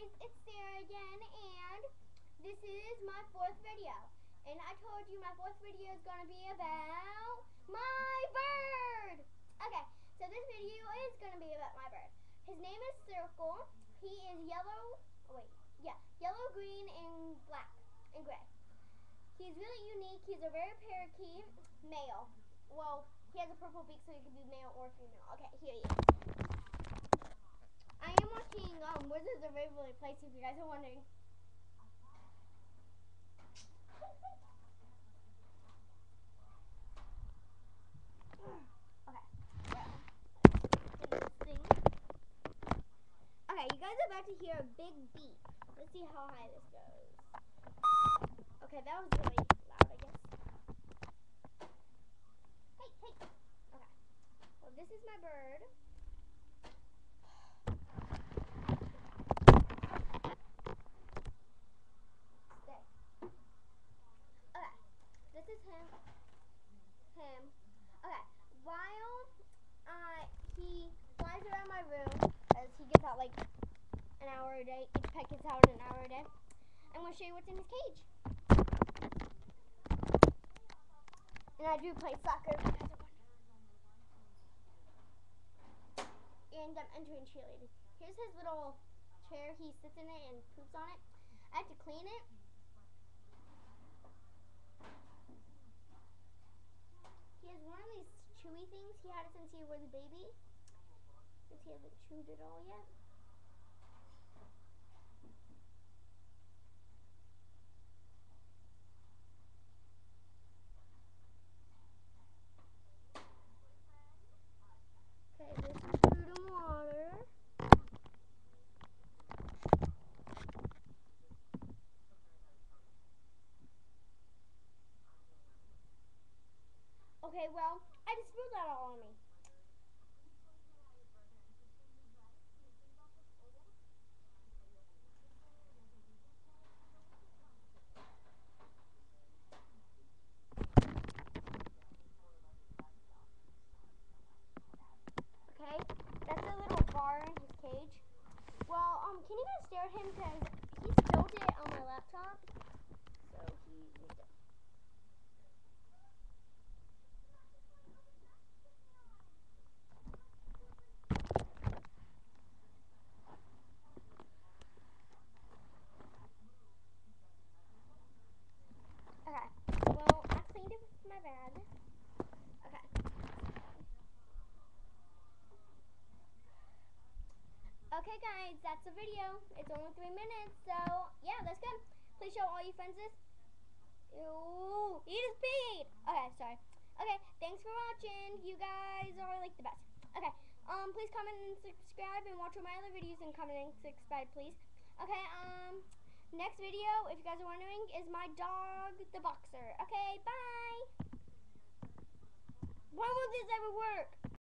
guys, it's Sarah again, and this is my fourth video. And I told you my fourth video is going to be about my bird. Okay, so this video is going to be about my bird. His name is Circle. He is yellow, green, and black, and gray. He's really unique. He's a rare parakeet, male. Well, he has a purple beak, so he can be male or female. Okay, here he is. I am watching Wizards of Waverly Place, if you guys are wondering. Okay, you guys are about to hear a big beat. Let's see how high this goes. Okay, that was really loud, I guess. Hey. Okay. Well, this is my bird. Stay. Okay. This is him. Okay. While he flies around my room, as he gets out like an hour a day. Each pet gets out an hour a day. I'm going to show you what's in his cage. And I do play soccer. And I'm entering cheerleading. Here's his little chair. He sits in it and poops on it. I have to clean it. He has one of these chewy things. He had it since he was a baby. Since he hasn't chewed it all yet. Okay, this is food and water. Okay, well, I just spilled that all on me. Okay, that's a little bar in his cage. Well, can you guys stare at him, because he spilled it on my laptop. So he needs it. Okay, well, I cleaned it with my bag. Okay. Okay, guys, that's the video. It's only 3 minutes, so yeah, that's good. Please show all your friends this. Ew, he just peed. Okay, sorry. Okay, thanks for watching. You guys are like the best. Okay, please comment and subscribe and watch all my other videos and comment and subscribe, please. Okay, next video, if you guys are wondering, is my dog, the boxer. Okay, bye. Why won't this ever work?